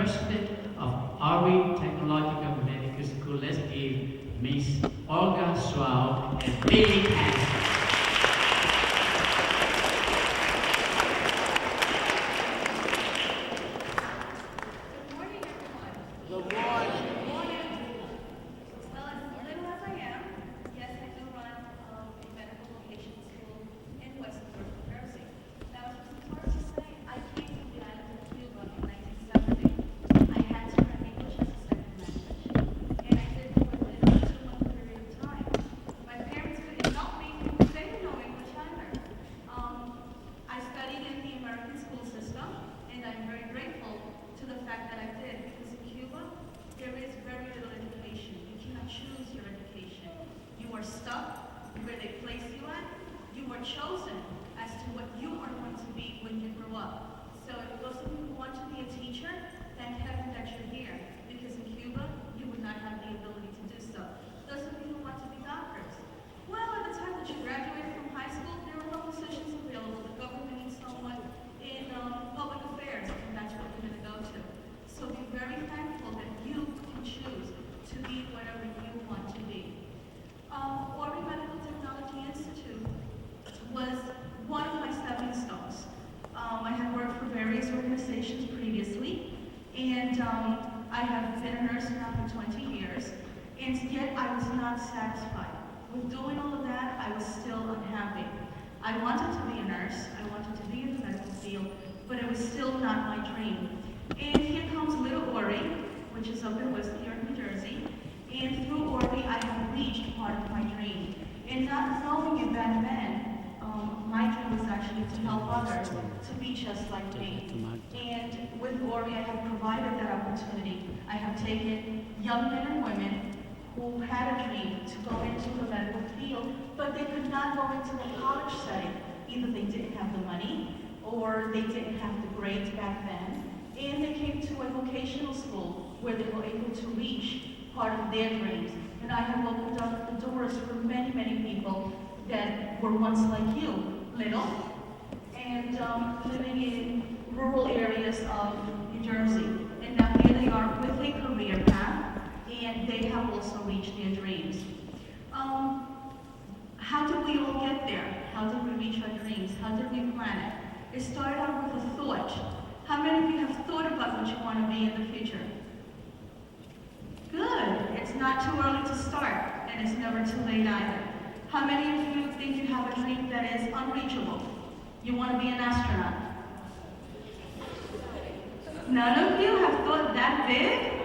President of Army Technological Medical School. Let's give Miss Olga Suau a big hand. Chosen as to what you are going to be when you grow up. So if those of you who want to be a teacher, thank heaven that you're here, because in Cuba, you would not have the ability to do so. Those of you who want to be doctors, well, at the time that you graduated from high school, there were no positions available. The government needs someone in public affairs, and that's what you're going to go to. So be very thankful that you can choose to be whatever you want to be. Ori Medical Technology Institute was one of my stepping stones. I had worked for various organizations previously, and I have been a nurse now for 20 years, and yet I was not satisfied. With doing all of that, I was still unhappy. I wanted to be a nurse, I wanted to be in the medical field, but it was still not my dream. And here comes Little Ori, which is up in West New York, New Jersey, and through Ori, I have reached part of my dream. And not knowing it back then, my dream was actually to help others to be just like me. And with Ori, I have provided that opportunity. I have taken young men and women who had a dream to go into the medical field, but they could not go into the college setting. Either they didn't have the money, or they didn't have the grades back then, and they came to a vocational school where they were able to reach part of their dreams. And I have opened up the doors for many, many people that were once like you, little, and living in rural areas of New Jersey. And now here they are with a career path, and they have also reached their dreams. How did we all get there? How did we reach our dreams? How did we plan it? It started out with a thought. How many of you have thought about what you want to be in the future? Good. It's not too early to start, and it's never too late either. How many of you think you have a dream that is unreachable? You want to be an astronaut? None of you have thought that big?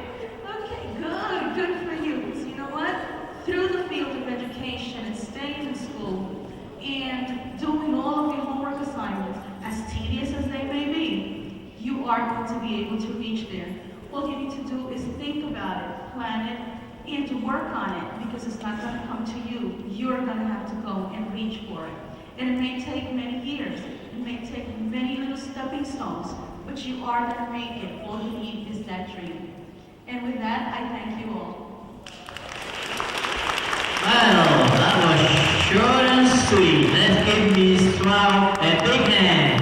Okay, good. Good for you. So you know what? Through the field of education and staying in school and doing all of your homework assignments, as tedious as they may be, you are going to be able to reach there. All you need to do is think about it, plan it, and to work on it, because it's not going to come to you. You're going to have to go and reach for it. And it may take many years. It may take many little stepping stones, but you are going to make it. All you need is that dream. And with that, I thank you all. Well, that was short and sweet. Let's give Ms. Suau a big hand.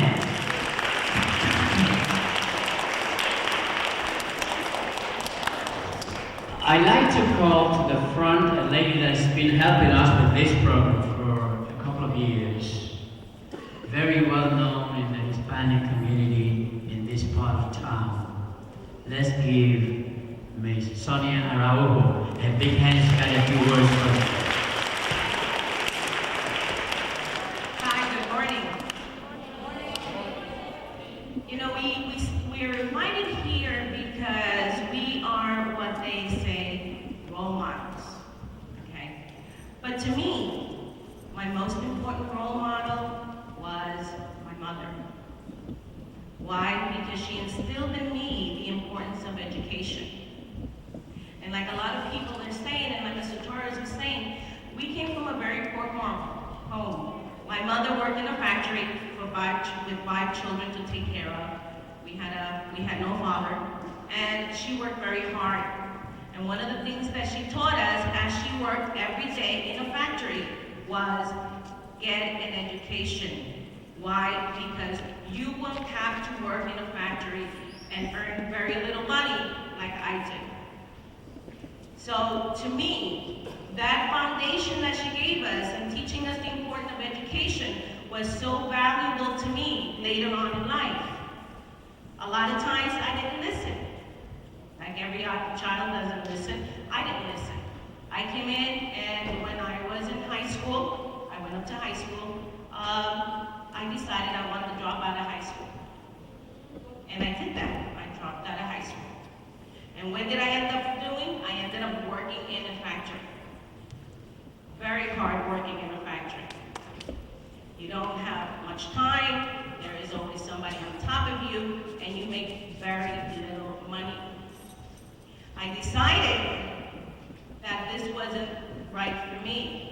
I'd like to call to the front a lady that's been helping us with this program for a couple of years. Very well known in the Hispanic community in this part of town. Let's give Ms. Sonia Araujo a big hand. She's got a few words for her. Hi, good morning. You know, we're reminded here because we are what they say, role models, okay? But to me, my most important role model was my mother. Why? Because she instilled in me the importance of education. And like a lot of people are saying, and like Mr. Torres was saying, we came from a very poor home. My mother worked in a factory with 5 children to take care of. We had no father, and she worked very hard. And one of the things that she taught us as she worked every day in a factory was get an education. Why? Because you won't have to work in a factory and earn very little money like I did. So to me, that foundation that she gave us in teaching us the importance of education was so valuable to me later on in life. A lot of times I didn't listen. Like every child doesn't listen, I didn't listen. I came in, and when I was in high school, I went up to high school, I decided I wanted to drop out of high school. And I did that. I dropped out of high school. And what did I end up doing? I ended up working in a factory. Very hard working in a factory. You don't have much time, there is always somebody on top of you, and you make very little money. I decided that this wasn't right for me.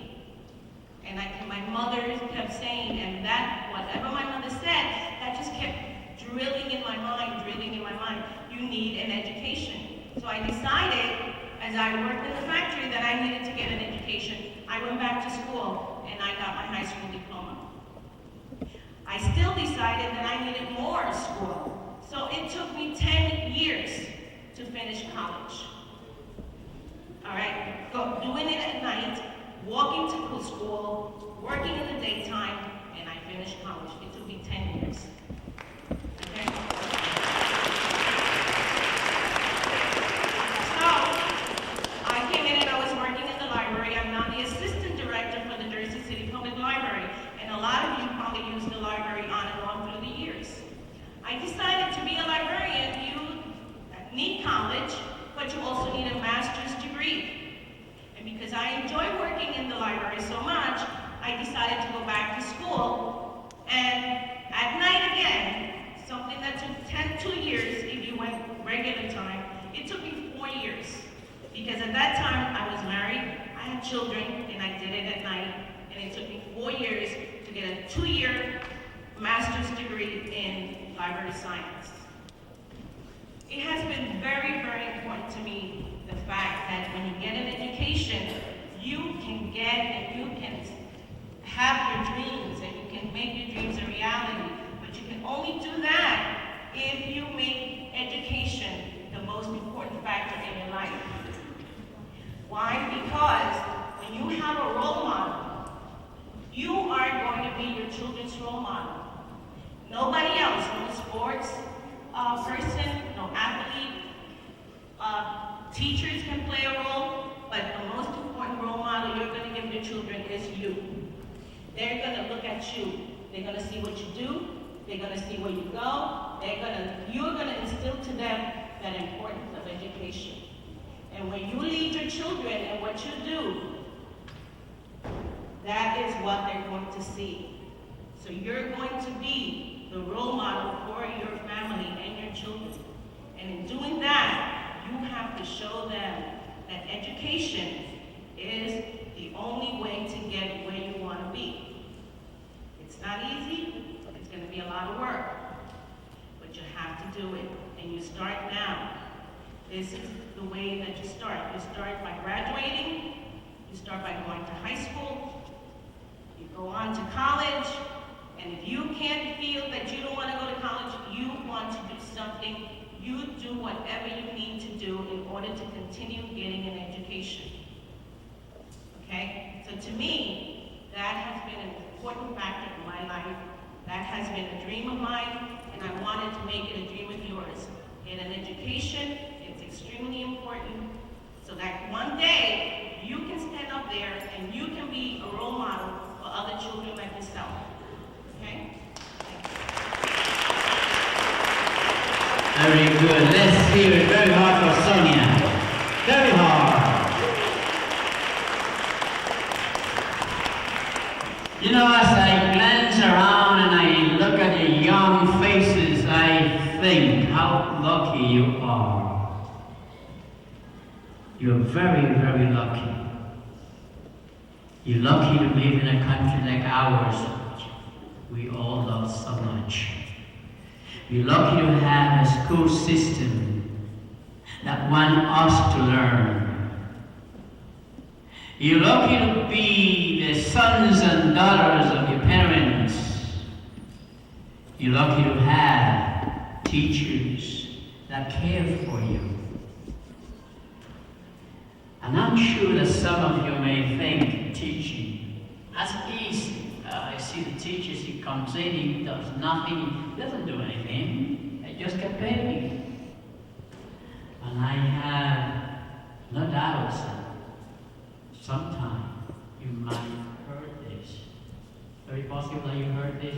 And my mother kept saying, and that, whatever my mother said, that just kept drilling in my mind, you need an education. So I decided, as I worked in the factory, that I needed to get an education. I went back to school, and I got my high school diploma. I still decided that I needed more school. So it took me 10 years to finish college. All right, doing it at night, walking to school, working in the daytime, and I finished college. It took me 10 years. Okay? So, I came in and I was working in the library. I'm now the assistant director for the Jersey City Public Library, and a lot of you probably use the library on and on through the years. I decided to be a librarian, you need college, but you also need a master's degree. And because I enjoy working in the library so much, I decided to go back to school. And at night again, something that took 2 years if you went regular time, it took me 4 years. Because at that time, I was married, I had children, and I did it at night. And it took me 4 years to get a 2-year master's degree in library science. It has been very, very important to me, the fact that when you get an education, you can get and you can have your dreams and you can make your dreams a reality. But you can only do that if you make education the most important factor in your life. Why? Because when you have a role model, you are going to be your children's role model. Nobody else, no sports person, no athlete, teachers can play a role, but the most important role model you're going to give your children is you. They're going to look at you. They're going to see what you do. They're going to see where you go. You're going to instill to them that importance of education. And when you lead your children and what you do, that is what they're going to see. So you're going to be the role model for your family and your children. And in doing that, you have to show them that education is the only way to get where you want to be. It's not easy, it's going to be a lot of work, but you have to do it, and you start now. This is the way that you start. You start by graduating, you start by going to high school, you go on to college, and if you can't feel that you don't want to go to college, you want to do something, you do whatever you need to do in order to continue getting an education. Okay? So to me, that has been an important factor in my life. That has been a dream of mine, and I wanted to make it a dream of yours. Get an education, it's extremely important, so that one day you can stand up there and you can be a role model for other children like yourself. Okay? Very good. Let's hear it very hard for Sonia. Very hard. You know, as I glance around and I look at the young faces, I think how lucky you are. You're very, very lucky. You're lucky to live in a country like ours, which we all love so much. You're lucky to have a school system that wants us to learn. You're lucky to be the sons and daughters of your parents. You're lucky to have teachers that care for you. And I'm sure that some of you may think teaching, that's easy. I see the teachers, he comes in, he does nothing, he doesn't do anything, he just get paid. And I have no doubts that sometime you might have heard this. Very possible that you heard this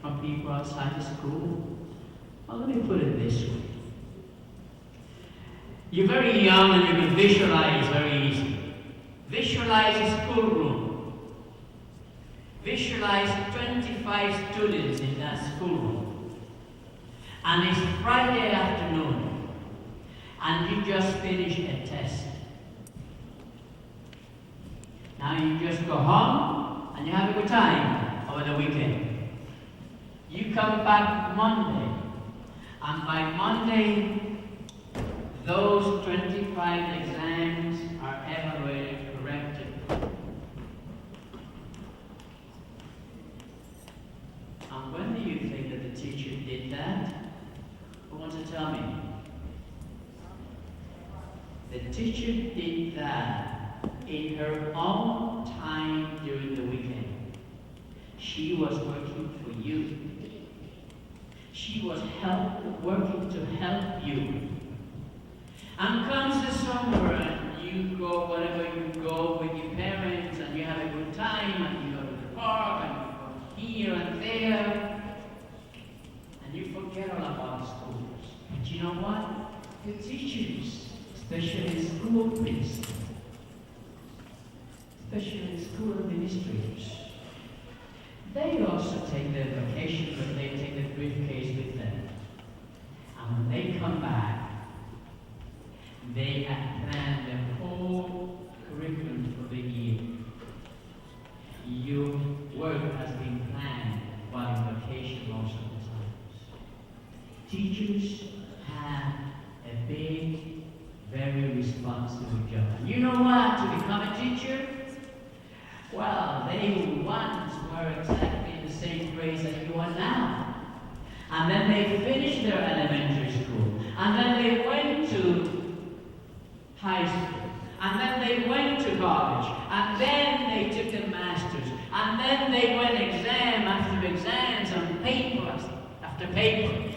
from people outside the school. Well, let me put it this way. You're very young and you can visualize very easily. Visualize a schoolroom. Visualize 25 students in that schoolroom. And it's Friday afternoon. And you just finished a test. Now you just go home and you have a good time over the weekend. You come back Monday. And by Monday, those 25 exams are evaluated, corrected. And when do you think that the teacher did that? Who wants to tell me? The teacher did that in her own time during the weekend. She was working for you. She was working to help you. And comes the summer and you go wherever you go with your parents and you have a good time and you go to the park and you go here and there and you forget all about schools. But you know what? The teachers, especially school principals, especially school administrators, they also take their vacation, but they take the briefcase with them. And when they come back, they have planned the whole curriculum for the year. Your work has been planned while on vacation most of the times. Teachers have a big, very responsible job. And you know what? To become a teacher, well, they once were exactly in the same grades that you are now. And then they finished their elementary school. And then they went to high school, and then they went to college, and then they took a master's, and then they went exam after exams and paper after paper,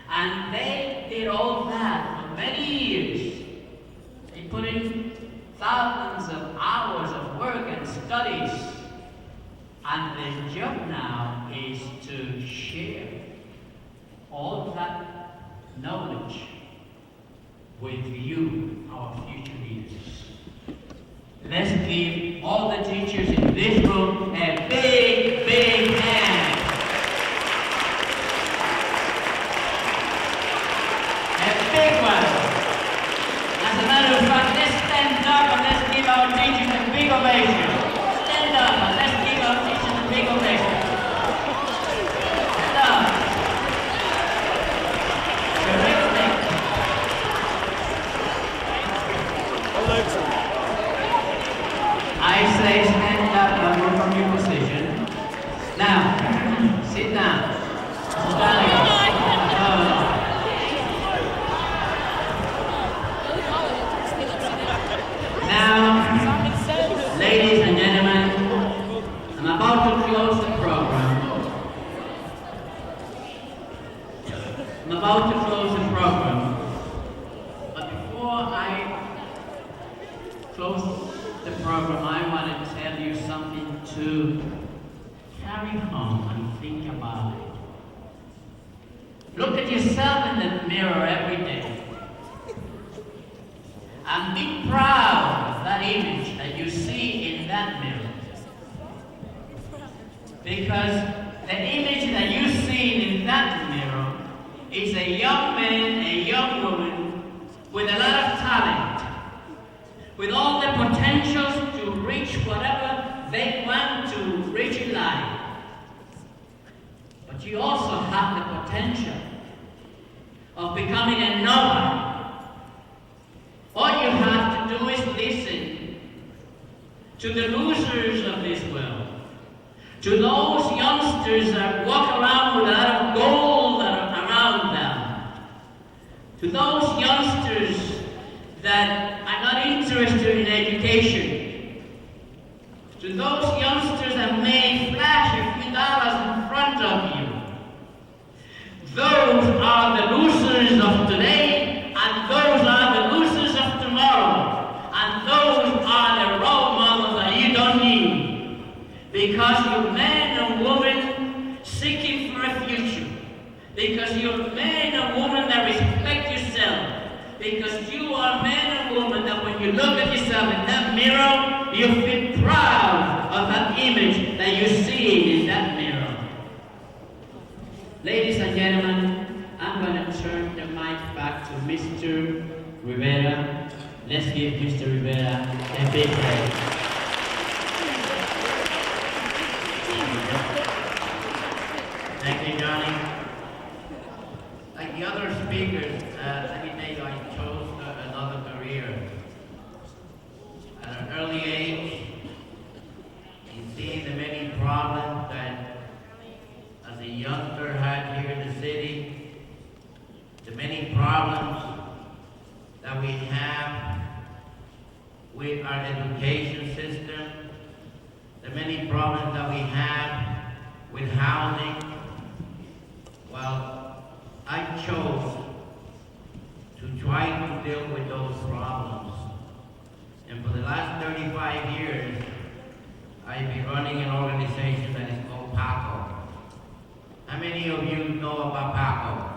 and they did all that for many years. They put in thousands of hours of work and studies, and their job now is to share all of that knowledge with you, our future leaders. Let's give all the teachers in this room a big, big hand. A big one. As a matter of fact, let's stand up and let's give our teachers a big ovation. Stand up and let's give our teachers a big ovation. Stand up. I say stand up and move from your position. Now, sit down. Now, ladies and gentlemen, I'm about to close the program. I'm about to close the program. But before I close the program, I want to tell you something to carry home and think about it. Look at yourself in the mirror every day and be proud of that image that you see in that mirror. Because the image that you see in that mirror is a young man, a young woman with a lot of talent, with all the potentials to reach whatever they want to reach in life. But you also have the potential of becoming a nobody. All you have to do is listen to the losers of this world, to those youngsters that walk around with a lot of gold around them, To those youngsters that are not interested in education, to those youngsters that may flash a few dollars in front of you, those are the losers of today, and those are the losers of tomorrow, and those are the role models that you don't need, because you're men and women seeking for a future, because you're men and women that respect yourself, because you are men and women that when you look at yourself in that mirror, you feel proud of that image that you see in that mirror. Ladies and gentlemen, I'm going to turn the mic back to Mr. Rivera. Let's give Mr. Rivera a big hand. Thank you, Johnny. Like the other speakers, let me tell you, I chose another career. At an early age, in seeing the many problems that as a youngster had here in the city, the many problems that we have with our education system, the many problems that we have with housing. Well, I chose to try to deal with those problems. And for the last 35 years, I've been running an organization that is called PACO. How many of you know about PACO?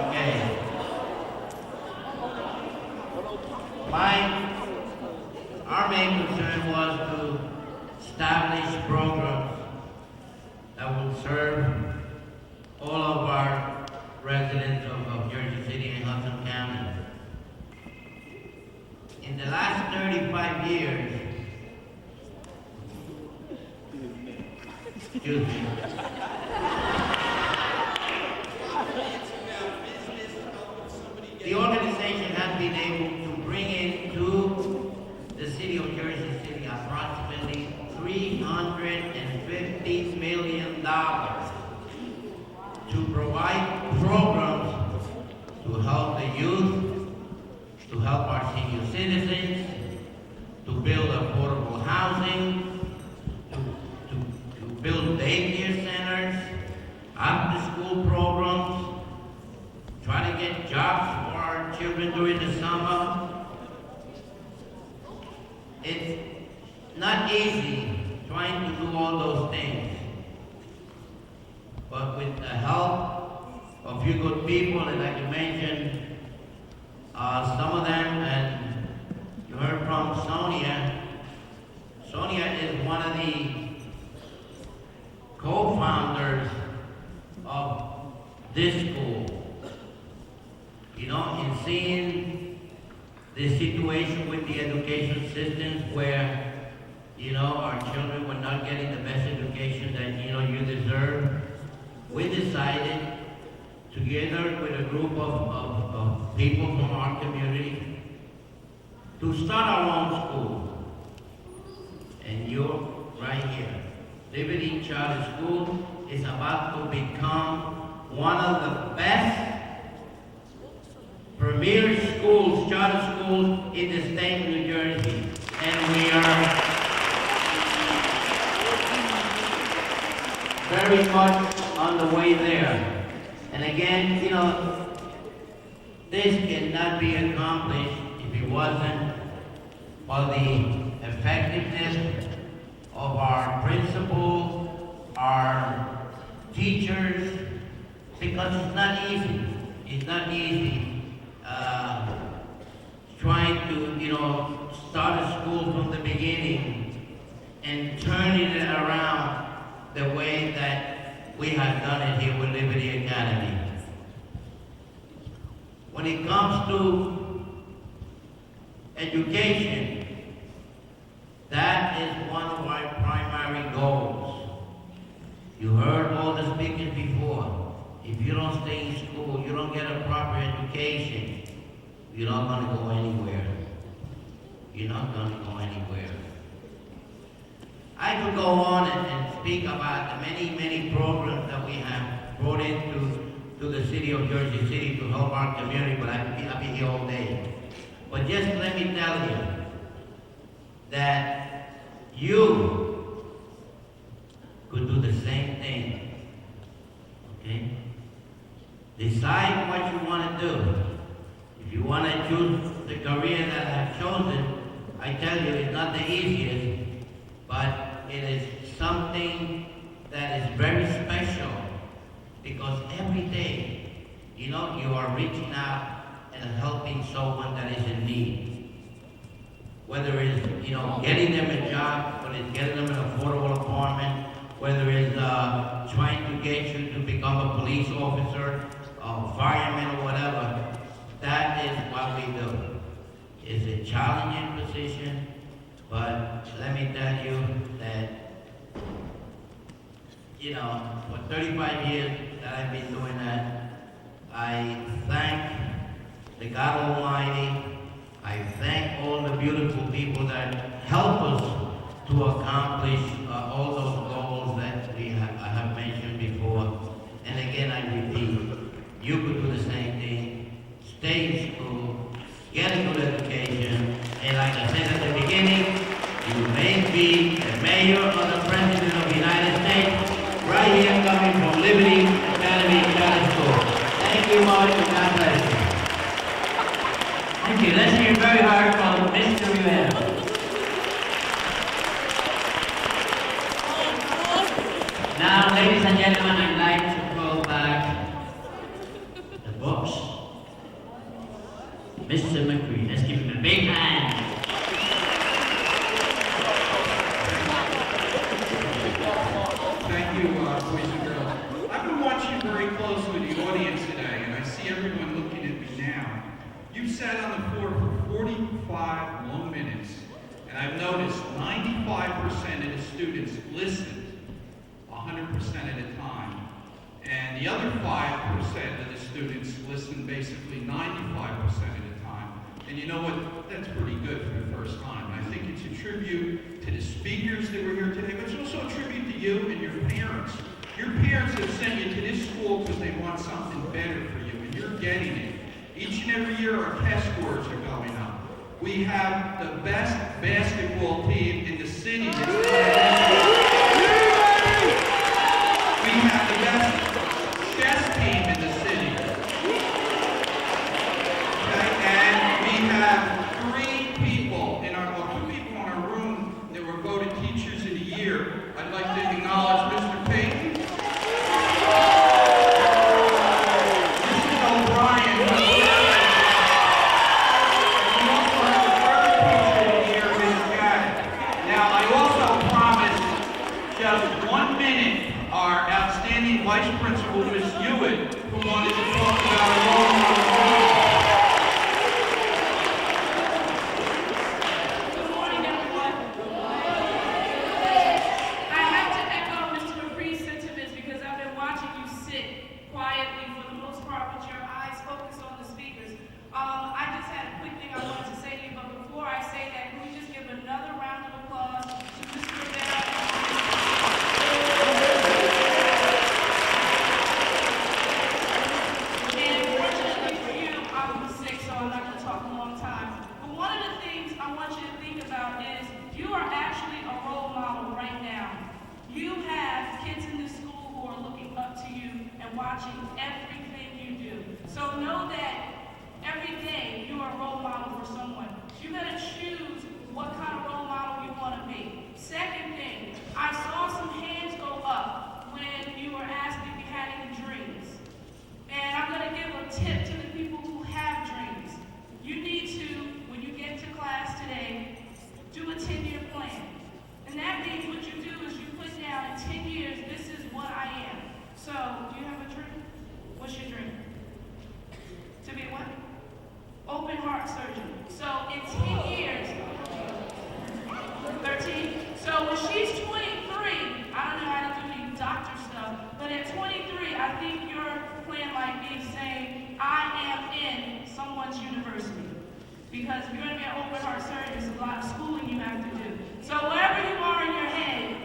Okay. Our main concern was to establish programs that would serve all of our residents of Jersey City and Hudson County. In the last 35 years, excuse me, the organization has been able to bring into the city of Jersey City approximately $350 million to provide programs to help the youth, to help our senior citizens, to build affordable housing, to build daycare centers, after-school programs, try to get jobs for our children during the summer. It's not easy trying to do all those things, but with the help of few good people, and I can mention some of them, and you heard from Sonia. Sonia is one of the co-founders of this school. You know, in seeing the situation with the education systems where, you know, our children were not getting the best education that, you know, you deserve, we decided, together with a group of people from our community, to start our own school. And you're right here. Liberty Charter School is about to become one of the best premier schools, charter schools in the state of New Jersey. And we are very much on the way there. And again, you know, this cannot be accomplished if it wasn't for the effectiveness of our principals, our teachers, because it's not easy. It's not easy trying to, you know, start a school from the beginning and turning it around the way that we have done it here with Liberty Academy. When it comes to education, that is one of our primary goals. You heard all the speakers before. If you don't stay in school, you don't get a proper education, you're not going to go anywhere. You're not going to go anywhere. I could go on and speak about the many, many programs that we have brought into the city of Jersey City to help our community, but I'll be here all day. But just let me tell you that you could do the same thing. Okay? Decide what you want to do. If you want to choose the career that I have chosen, I tell you it's not the easiest, but it is something that is very special because every day, you know, you are reaching out and helping someone that is in need. Whether it's, you know, getting them a job, whether it's getting them an affordable apartment, whether it's trying to get you to become a police officer, a fireman or whatever, that is what we do. It's a challenging position, but let me tell you that, you know, for 35 years that I've been doing that, I thank the God Almighty. I thank all the beautiful people that help us to accomplish all those goals that I have mentioned before. And again, I repeat, you could do the same thing. Stay in school, get a good education, and like I said at the beginning, you may be the mayor or the president of the United States, right here coming from Liberty Academy Charter School. Thank you much, and God bless you. Thank you. Let's hear very hard from Mr. Rivera. Now, ladies and gentlemen, I'd like to call back the boss, Mr. McCree. Let's give him a big hand. Thank you, boys and girls. I've been watching very closely the audience today, and I see everyone looking at me now. You've sat on the floor for 45 long minutes, and I've noticed 95% of the students listened 100% of the time, and the other 5% of the students listened basically 95% of the time. And you know what? That's pretty good for the first time. I think it's a tribute to the speakers that were here today, but it's also a tribute to you and your parents. Your parents have sent you to this school because they want something better for you, and you're getting it. Each and every year, our test scores are going up. We have the best basketball team in the city. We have the best chess team in the city. Okay? And we have 2 people in our room that were voted Teachers of the Year. I'd like to acknowledge Mr. Payton, Mrs. O'Brien, and we also have the first Teacher of the Year, Ms. Gaddis. Now, I also promised just 1 minute our outstanding Vice Principal, Ms. Hewitt, who wanted to talk about a role model. Good morning, everyone. I have to echo Mr. McCree's sentiments because I've been watching you sit quietly for the most part with your eyes focused on the speakers. I just had a quick thing I wanted to say to you, but before I say that, can we just give another round of applause to Mr. Rivera? And fortunately for you, I'm sick, so I'm not going to talk a long time. But one of the things I want you to think about is you are actually a role model right now. You have kids in this school who are looking up to you and watching everything you do. So know that every day you are a role model for someone. You got to choose what kind of role model you want to be. Second thing, I saw some hands go up when you were asked if you had any dreams. And I'm going to give a tip to the people who have dreams. You need to, when you get to class today, do a 10-year plan. And that means what you do is you put down in 10 years, this is what I am. So, do you have a dream? What's your dream? To be what? Open heart surgeon. So, in 10 years, 13. So, when she's 23, I don't know how to do any doctor stuff, but at 23, I think your plan might be saying, I am in someone's university. Because if you're going to be an open heart surgeon, there's a lot of schooling you have to do. So wherever you are in your head,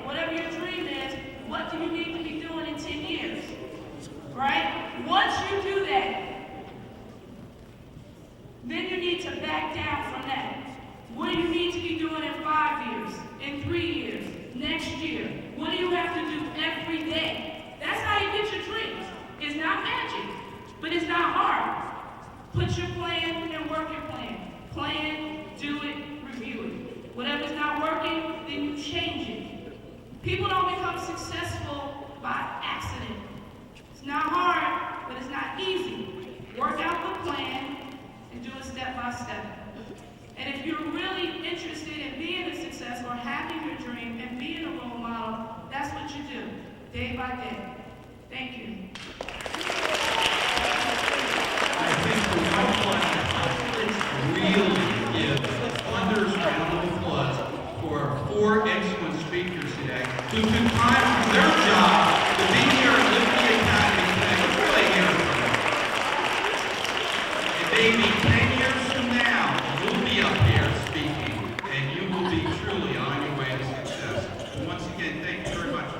what do you need to be doing in 10 years? Right? Once you do that, then you need to back down from that. What do you need to be doing in 5 years, in 3 years, next year? What do you have to do every day? That's how you get your dreams. It's not magic, but it's not hard. Put your plan and work your plan. Plan, do it, review it. Whatever's not working, then you change it. People don't become successful by accident. It's not hard, but it's not easy. Work out the plan and do it step by step. And if you're really interested in being a success or having your dream and being a role model, that's what you do, day by day. Thank you. I think the white one really give a thunderous round of applause for our 4 excellent speakers today who took time from their job to be here at Liberty Academy today. Let's really hear it from them. And maybe 10 years from now, you'll be up here speaking, and you will be truly on your way to success. And once again, thank you very much.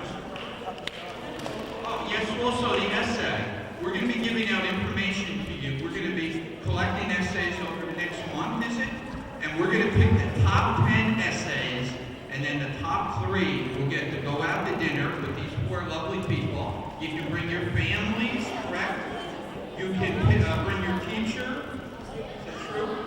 Oh, yes, also the essay. We're going to be giving out information to you. We're going to be collecting essays over the next month, is it? And we're going to pick the top 10 essays, and then the top 3 will get to go out to dinner with these 4 lovely people. You can bring your families, correct? You can bring your teacher. Is that true?